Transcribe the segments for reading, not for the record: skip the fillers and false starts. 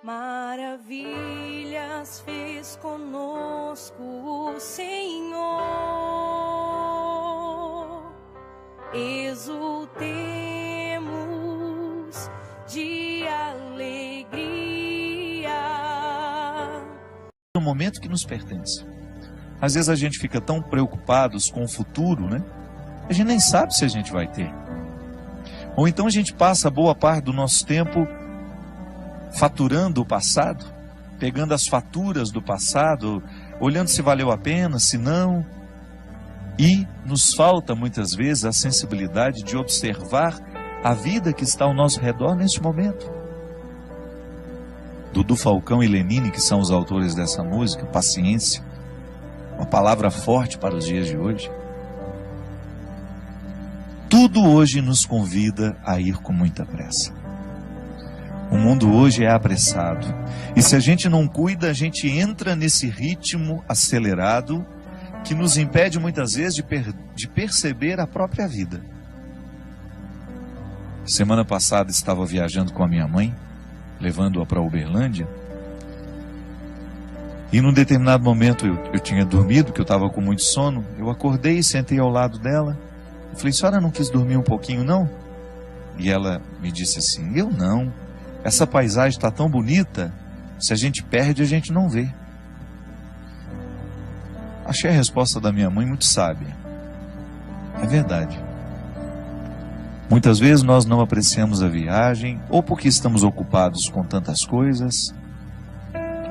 Maravilhas fez conosco o Senhor, exultemos de alegria. No momento que nos pertence. Às vezes a gente fica tão preocupados com o futuro, né? A gente nem sabe se a gente vai ter. Ou então a gente passa boa parte do nosso tempo faturando o passado, pegando as faturas do passado, olhando se valeu a pena, se não. E nos falta muitas vezes a sensibilidade de observar a vida que está ao nosso redor neste momento. Dudu Falcão e Lenine, que são os autores dessa música, paciência, uma palavra forte para os dias de hoje. Tudo hoje nos convida a ir com muita pressa. O mundo hoje é apressado. E se a gente não cuida, a gente entra nesse ritmo acelerado que nos impede muitas vezes de perceber a própria vida. Semana passada estava viajando com a minha mãe, levando-a para Uberlândia. E num determinado momento eu tinha dormido, porque eu estava com muito sono. Eu acordei e sentei ao lado dela. Eu falei: senhora não quis dormir um pouquinho não? E ela me disse assim: eu não. Essa paisagem está tão bonita, se a gente perde, a gente não vê. Achei a resposta da minha mãe muito sábia. É verdade. Muitas vezes nós não apreciamos a viagem, ou porque estamos ocupados com tantas coisas,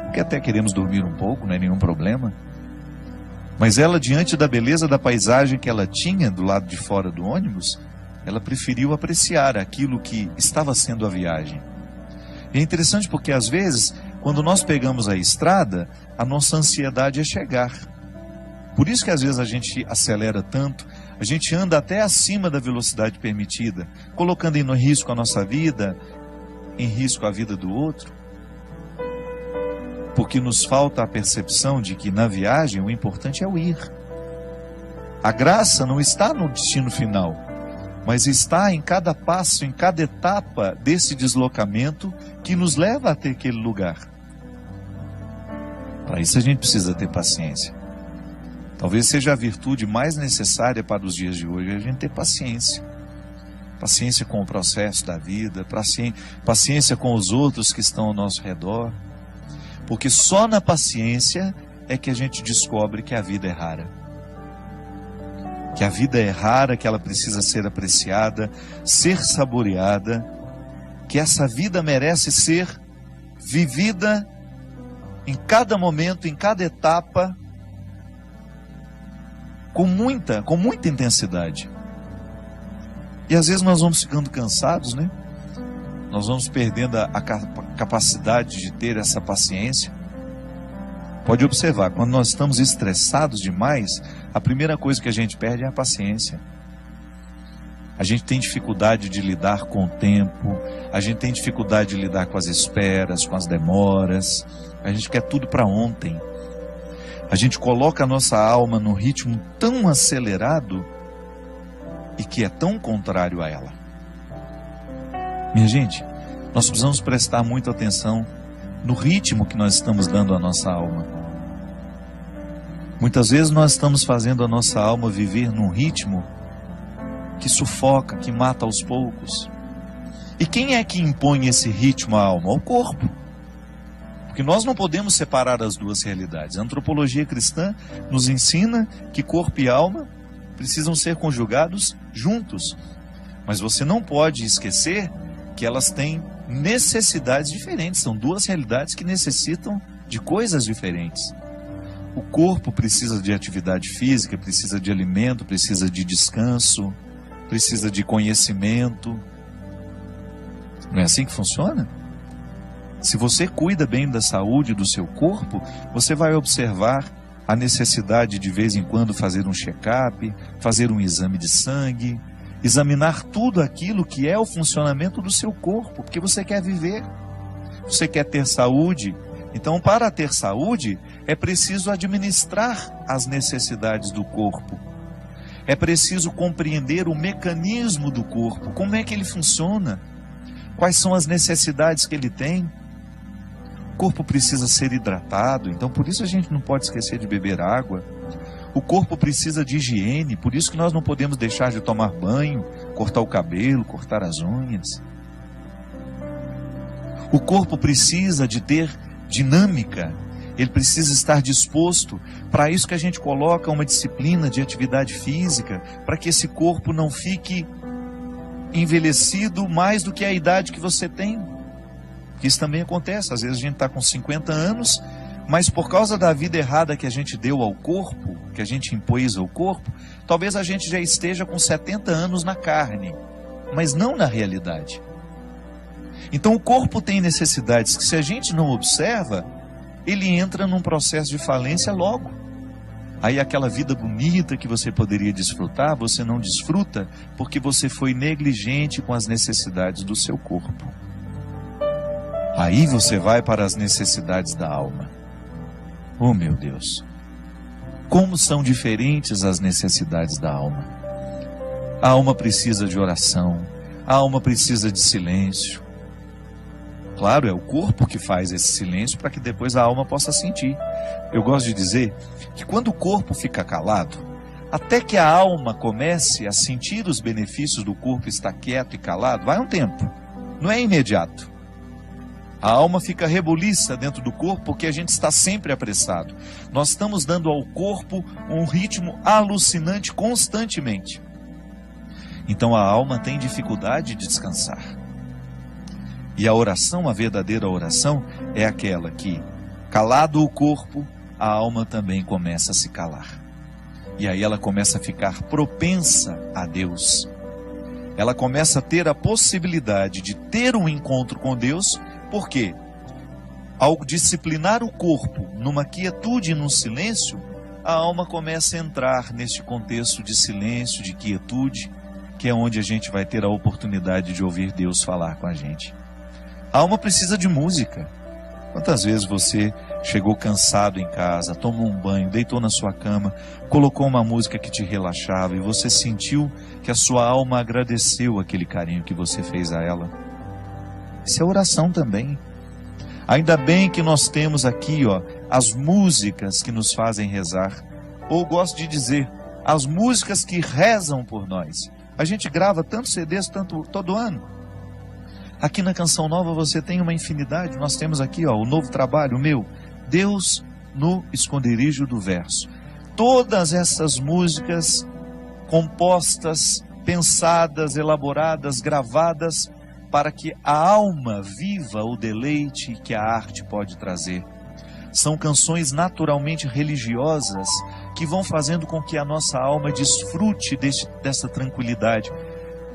porque até queremos dormir um pouco, não é nenhum problema. Mas ela, diante da beleza da paisagem que ela tinha do lado de fora do ônibus, ela preferiu apreciar aquilo que estava sendo a viagem. E é interessante porque às vezes, quando nós pegamos a estrada, a nossa ansiedade é chegar. Por isso que às vezes a gente acelera tanto, a gente anda até acima da velocidade permitida, colocando em risco a nossa vida, em risco a vida do outro. Porque nos falta a percepção de que na viagem o importante é o ir. A graça não está no destino final, mas está em cada passo, em cada etapa desse deslocamento que nos leva até aquele lugar. Para isso a gente precisa ter paciência. Talvez seja a virtude mais necessária para os dias de hoje, a gente ter paciência. Paciência com o processo da vida, paciência com os outros que estão ao nosso redor. Porque só na paciência é que a gente descobre que a vida é rara. Que a vida é rara, que ela precisa ser apreciada, ser saboreada, que essa vida merece ser vivida em cada momento, em cada etapa, com muita intensidade. E às vezes nós vamos ficando cansados, né? Nós vamos perdendo a capacidade de ter essa paciência. Pode observar, quando nós estamos estressados demais, a primeira coisa que a gente perde é a paciência. A gente tem dificuldade de lidar com o tempo, a gente tem dificuldade de lidar com as esperas, com as demoras, a gente quer tudo para ontem. A gente coloca a nossa alma num ritmo tão acelerado e que é tão contrário a ela. Minha gente, nós precisamos prestar muita atenção no ritmo que nós estamos dando à nossa alma. Muitas vezes nós estamos fazendo a nossa alma viver num ritmo que sufoca, que mata aos poucos. E quem é que impõe esse ritmo à alma? O corpo. Porque nós não podemos separar as duas realidades. A antropologia cristã nos ensina que corpo e alma precisam ser conjugados juntos. Mas você não pode esquecer que elas têm necessidades diferentes. São duas realidades que necessitam de coisas diferentes. O corpo precisa de atividade física, precisa de alimento, precisa de descanso, precisa de conhecimento. Não é assim que funciona? Se você cuida bem da saúde do seu corpo, você vai observar a necessidade de vez em quando fazer um check-up, fazer um exame de sangue, examinar tudo aquilo que é o funcionamento do seu corpo, porque você quer viver, você quer ter saúde. Então, para ter saúde, é preciso administrar as necessidades do corpo. É preciso compreender o mecanismo do corpo, como é que ele funciona, quais são as necessidades que ele tem. corpo precisa ser hidratado, então por isso a gente não pode esquecer de beber água. O corpo precisa de higiene, por isso que nós não podemos deixar de tomar banho, cortar o cabelo, cortar as unhas. O corpo precisa de ter dinâmica, ele precisa estar disposto. Para isso que a gente coloca uma disciplina de atividade física, para que esse corpo não fique envelhecido mais do que a idade que você tem. Isso também acontece, às vezes a gente está com 50 anos, mas por causa da vida errada que a gente deu ao corpo, que a gente impôs ao corpo, talvez a gente já esteja com 70 anos na carne, mas não na realidade. Então o corpo tem necessidades que, se a gente não observa, ele entra num processo de falência logo. Aí aquela vida bonita que você poderia desfrutar, você não desfruta porque você foi negligente com as necessidades do seu corpo. Aí você vai para as necessidades da alma. Oh meu Deus, como são diferentes as necessidades da alma. A alma precisa de oração, a alma precisa de silêncio. Claro, é o corpo que faz esse silêncio para que depois a alma possa sentir. Eu gosto de dizer que quando o corpo fica calado, até que a alma comece a sentir os benefícios do corpo estar quieto e calado, vai um tempo, não é imediato. A alma fica rebuliça dentro do corpo porque a gente está sempre apressado. Nós estamos dando ao corpo um ritmo alucinante constantemente. Então a alma tem dificuldade de descansar. E a oração, a verdadeira oração, é aquela que, calado o corpo, a alma também começa a se calar. E aí ela começa a ficar propensa a Deus. Ela começa a ter a possibilidade de ter um encontro com Deus. Por quê? Ao disciplinar o corpo numa quietude e num silêncio, a alma começa a entrar neste contexto de silêncio, de quietude, que é onde a gente vai ter a oportunidade de ouvir Deus falar com a gente. A alma precisa de música. Quantas vezes você chegou cansado em casa, tomou um banho, deitou na sua cama, colocou uma música que te relaxava e você sentiu que a sua alma agradeceu aquele carinho que você fez a ela? Isso é oração também. Ainda bem que nós temos aqui, as músicas que nos fazem rezar. Ou gosto de dizer, as músicas que rezam por nós. A gente grava tantos CDs todo ano. Aqui na Canção Nova você tem uma infinidade. Nós temos aqui o novo trabalho, o meu, Deus no Esconderijo do Verso. Todas essas músicas compostas, pensadas, elaboradas, gravadas, para que a alma viva o deleite que a arte pode trazer. São canções naturalmente religiosas que vão fazendo com que a nossa alma desfrute dessa tranquilidade.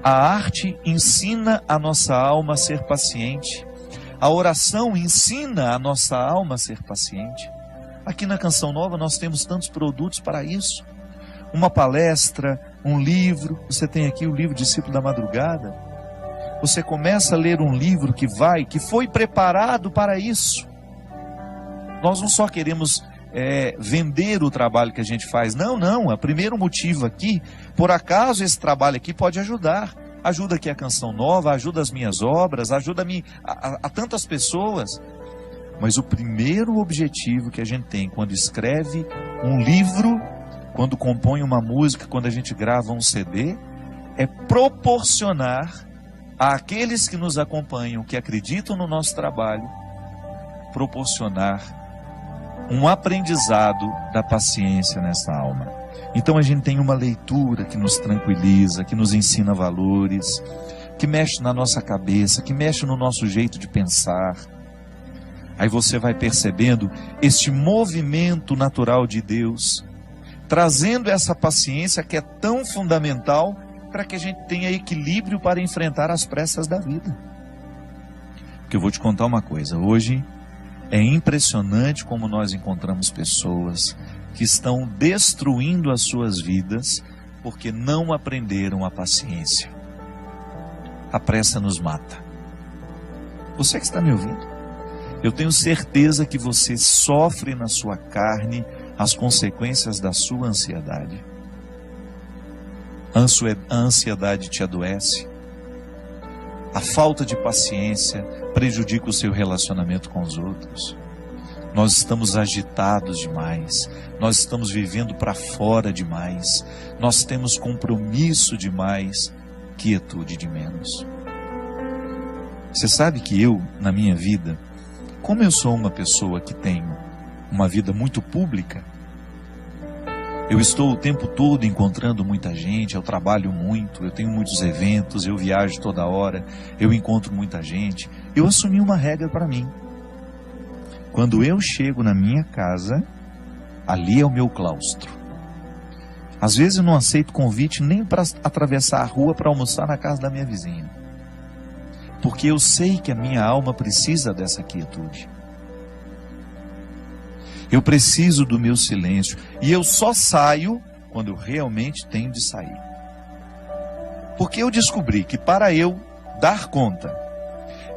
A arte ensina a nossa alma a ser paciente. A oração ensina a nossa alma a ser paciente. Aqui na Canção Nova nós temos tantos produtos para isso. Uma palestra, um livro. Você tem aqui o livro Discípulo da Madrugada. Você começa a ler um livro que foi preparado para isso. Nós não só queremos vender o trabalho que a gente faz. Não. O primeiro motivo aqui, por acaso esse trabalho aqui pode ajudar. Ajuda aqui a Canção Nova, ajuda as minhas obras, ajuda a tantas pessoas. Mas o primeiro objetivo que a gente tem quando escreve um livro, quando compõe uma música, quando a gente grava um CD, é proporcionar àqueles que nos acompanham, que acreditam no nosso trabalho, proporcionar um aprendizado da paciência nessa alma. Então a gente tem uma leitura que nos tranquiliza, que nos ensina valores, que mexe na nossa cabeça, que mexe no nosso jeito de pensar. Aí você vai percebendo este movimento natural de Deus, trazendo essa paciência que é tão fundamental para que a gente tenha equilíbrio para enfrentar as pressas da vida. Porque eu vou te contar uma coisa, hoje é impressionante como nós encontramos pessoas que estão destruindo as suas vidas porque não aprenderam a paciência. A pressa nos mata. Você que está me ouvindo, eu tenho certeza que você sofre na sua carne as consequências da sua ansiedade. A ansiedade te adoece. A falta de paciência prejudica o seu relacionamento com os outros. Nós estamos agitados demais, nós estamos vivendo para fora demais, nós temos compromisso demais, quietude de menos. Você sabe que eu, na minha vida, como eu sou uma pessoa que tenho uma vida muito pública, eu estou o tempo todo encontrando muita gente, eu trabalho muito, eu tenho muitos eventos, eu viajo toda hora, eu encontro muita gente. Eu assumi uma regra para mim. Quando eu chego na minha casa, ali é o meu claustro. Às vezes eu não aceito convite nem para atravessar a rua para almoçar na casa da minha vizinha. Porque eu sei que a minha alma precisa dessa quietude. Eu preciso do meu silêncio. E eu só saio quando eu realmente tenho de sair. Porque eu descobri que para eu dar conta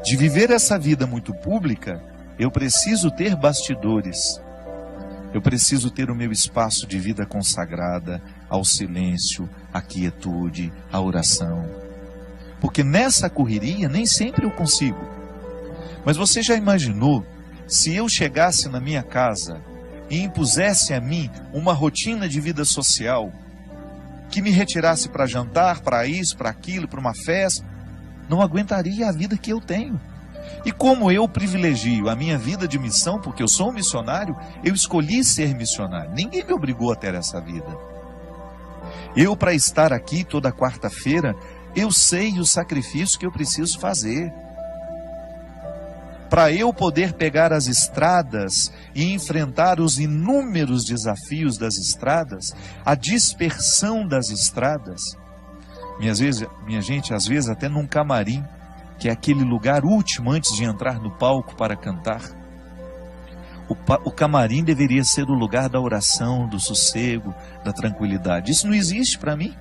de viver essa vida muito pública, eu preciso ter bastidores. Eu preciso ter o meu espaço de vida consagrada ao silêncio, à quietude, à oração. Porque nessa correria nem sempre eu consigo. Mas você já imaginou se eu chegasse na minha casa e impusesse a mim uma rotina de vida social que me retirasse para jantar, para isso, para aquilo, para uma festa? Não aguentaria a vida que eu tenho. E como eu privilegio a minha vida de missão, porque eu sou um missionário, eu escolhi ser missionário. Ninguém me obrigou a ter essa vida. Eu, para estar aqui toda quarta-feira, eu sei o sacrifício que eu preciso fazer. Para eu poder pegar as estradas e enfrentar os inúmeros desafios das estradas, a dispersão das estradas. Minha gente, às vezes até num camarim, que é aquele lugar último antes de entrar no palco para cantar. O camarim deveria ser o lugar da oração, do sossego, da tranquilidade. Isso não existe para mim.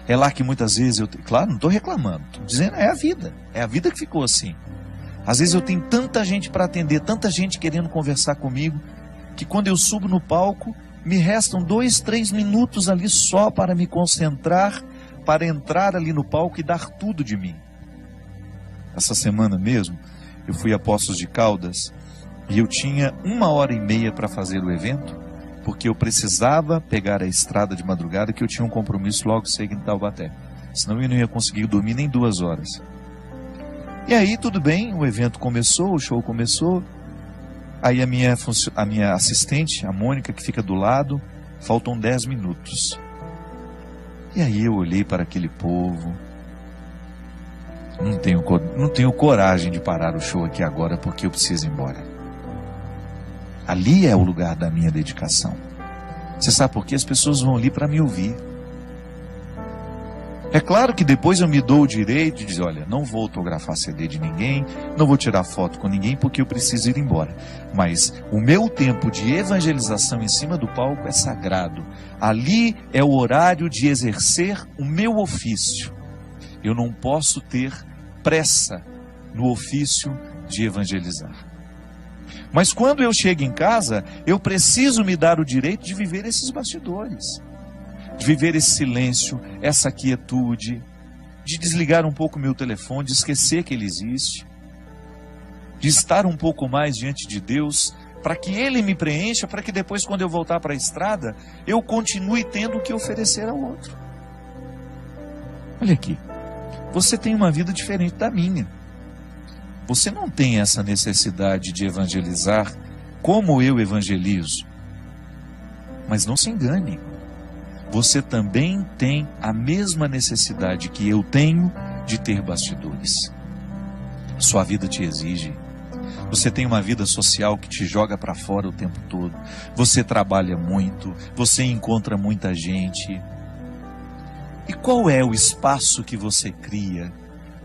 É lá que muitas vezes claro, não estou reclamando, estou dizendo, é a vida que ficou assim. Às vezes eu tenho tanta gente para atender, tanta gente querendo conversar comigo, que quando eu subo no palco, me restam 2, 3 minutos ali só para me concentrar, para entrar ali no palco e dar tudo de mim. Essa semana mesmo, eu fui a Poços de Caldas e eu tinha 1h30 para fazer o evento, porque eu precisava pegar a estrada de madrugada, que eu tinha um compromisso logo cedo em Taubaté. Senão eu não ia conseguir dormir nem 2 horas. E aí tudo bem, o evento começou, o show começou. Aí a minha assistente, a Mônica, que fica do lado, faltam 10 minutos. E aí eu olhei para aquele povo. Não tenho coragem de parar o show aqui agora, porque eu preciso ir embora. Ali é o lugar da minha dedicação. Você sabe por quê? As pessoas vão ali para me ouvir. É claro que depois eu me dou o direito de dizer, olha, não vou autografar CD de ninguém, não vou tirar foto com ninguém, porque eu preciso ir embora. Mas o meu tempo de evangelização em cima do palco é sagrado. Ali é o horário de exercer o meu ofício. Eu não posso ter pressa no ofício de evangelizar. Mas quando eu chego em casa, eu preciso me dar o direito de viver esses bastidores, de viver esse silêncio, essa quietude, de desligar um pouco o meu telefone, de esquecer que ele existe, de estar um pouco mais diante de Deus, para que Ele me preencha, para que depois, quando eu voltar para a estrada, eu continue tendo o que oferecer ao outro. Olha aqui, você tem uma vida diferente da minha. Você não tem essa necessidade de evangelizar como eu evangelizo. Mas não se engane. Você também tem a mesma necessidade que eu tenho de ter bastidores. Sua vida te exige. Você tem uma vida social que te joga para fora o tempo todo. Você trabalha muito. Você encontra muita gente. E qual é o espaço que você cria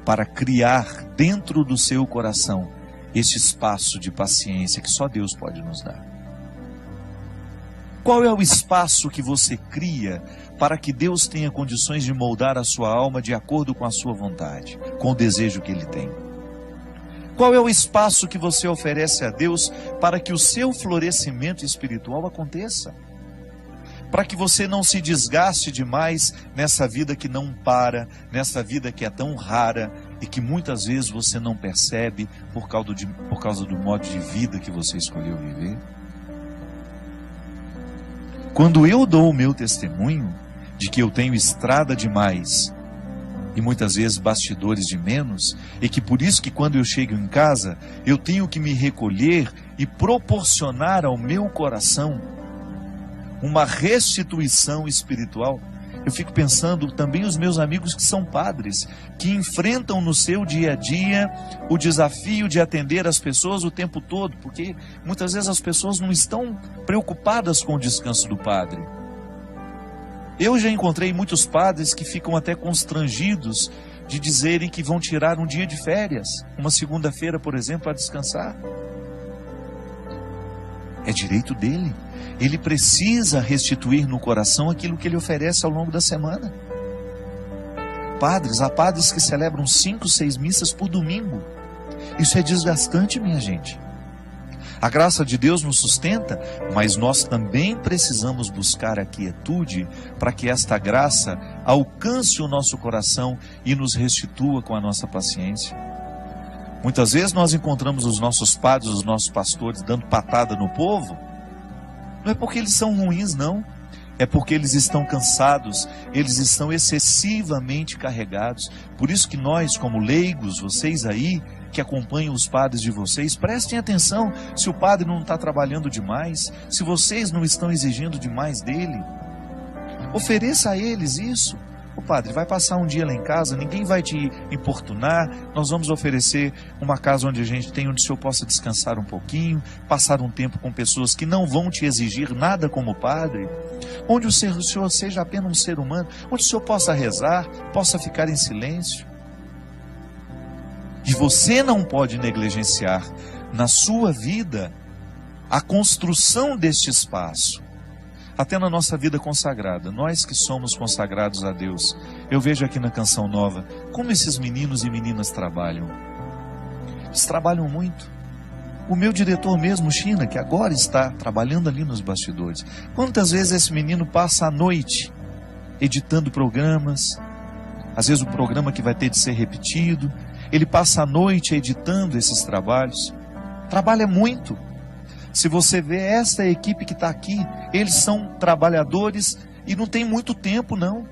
para criar dentro do seu coração esse espaço de paciência que só Deus pode nos dar? Qual é o espaço que você cria para que Deus tenha condições de moldar a sua alma de acordo com a sua vontade, com o desejo que Ele tem? Qual é o espaço que você oferece a Deus para que o seu florescimento espiritual aconteça? Para que você não se desgaste demais nessa vida que não para, nessa vida que é tão rara, e que muitas vezes você não percebe por causa do modo de vida que você escolheu viver? Quando eu dou o meu testemunho de que eu tenho estrada demais e muitas vezes bastidores de menos, e que por isso que quando eu chego em casa, eu tenho que me recolher e proporcionar ao meu coração uma restituição espiritual, eu fico pensando também os meus amigos que são padres, que enfrentam no seu dia a dia o desafio de atender as pessoas o tempo todo, porque muitas vezes as pessoas não estão preocupadas com o descanso do padre. Eu já encontrei muitos padres que ficam até constrangidos de dizerem que vão tirar um dia de férias, uma segunda-feira, por exemplo, para descansar. É direito dele. Ele precisa restituir no coração aquilo que ele oferece ao longo da semana. Há padres que celebram 5, 6 missas por domingo. Isso é desgastante, minha gente. A graça de Deus nos sustenta, mas nós também precisamos buscar a quietude para que esta graça alcance o nosso coração e nos restitua com a nossa paciência. Muitas vezes nós encontramos os nossos padres, os nossos pastores dando patada no povo. Não é porque eles são ruins, não. É porque eles estão cansados, eles estão excessivamente carregados. Por isso que nós, como leigos, vocês aí, que acompanham os padres de vocês, prestem atenção se o padre não está trabalhando demais, se vocês não estão exigindo demais dele. Ofereça a eles isso. O padre vai passar um dia lá em casa, ninguém vai te importunar, nós vamos oferecer uma casa onde onde o senhor possa descansar um pouquinho, passar um tempo com pessoas que não vão te exigir nada como padre, onde o senhor seja apenas um ser humano, onde o senhor possa rezar, possa ficar em silêncio. E você não pode negligenciar na sua vida a construção deste espaço. Até na nossa vida consagrada, nós que somos consagrados a Deus, eu vejo aqui na Canção Nova, como esses meninos e meninas trabalham. Eles trabalham muito. O meu diretor mesmo, China, que agora está trabalhando ali nos bastidores. Quantas vezes esse menino passa a noite editando programas, às vezes o programa que vai ter de ser repetido, ele passa a noite editando esses trabalhos. Trabalha muito. Se você vê esta equipe que está aqui, eles são trabalhadores e não tem muito tempo, não.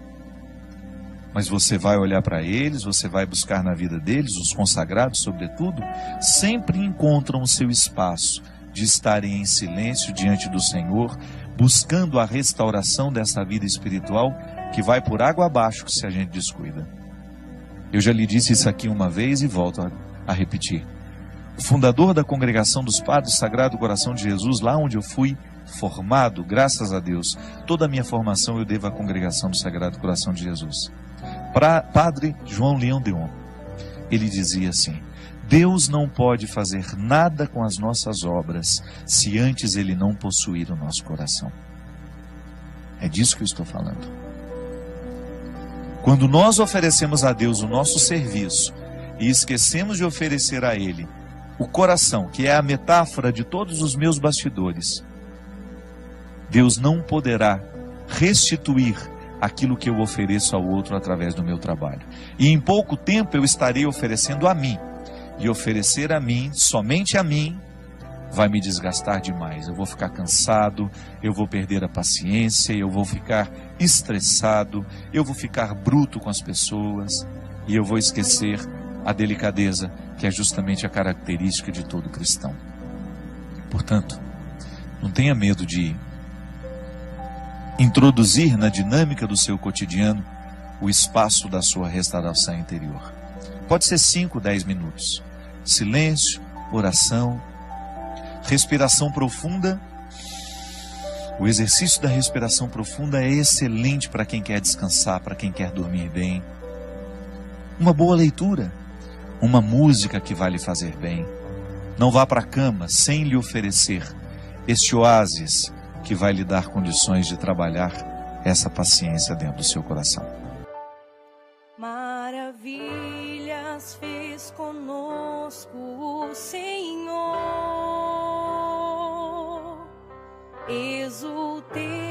Mas você vai olhar para eles, você vai buscar na vida deles, os consagrados sobretudo, sempre encontram o seu espaço de estarem em silêncio diante do Senhor, buscando a restauração dessa vida espiritual que vai por água abaixo se a gente descuida. Eu já lhe disse isso aqui uma vez e volto a repetir. O fundador da Congregação dos Padres Sagrado Coração de Jesus, lá onde eu fui formado, graças a Deus, toda a minha formação eu devo à Congregação do Sagrado Coração de Jesus. Padre João Leão Deon, ele dizia assim: Deus não pode fazer nada com as nossas obras se antes Ele não possuir o nosso coração. É disso que eu estou falando. Quando nós oferecemos a Deus o nosso serviço e esquecemos de oferecer a Ele o coração, que é a metáfora de todos os meus bastidores, Deus não poderá restituir aquilo que eu ofereço ao outro através do meu trabalho. E em pouco tempo eu estarei oferecendo a mim. E oferecer a mim, somente a mim, vai me desgastar demais. Eu vou ficar cansado, eu vou perder a paciência, eu vou ficar estressado, eu vou ficar bruto com as pessoas e eu vou esquecer a delicadeza, que é justamente a característica de todo cristão. Portanto, não tenha medo de introduzir na dinâmica do seu cotidiano o espaço da sua restauração interior. Pode ser 5, 10 minutos. Silêncio, oração, respiração profunda. O exercício da respiração profunda é excelente para quem quer descansar, para quem quer dormir bem. Uma boa leitura, uma música que vai lhe fazer bem. Não vá para a cama sem lhe oferecer este oásis que vai lhe dar condições de trabalhar essa paciência dentro do seu coração. Maravilhas fez conosco o Senhor, exultei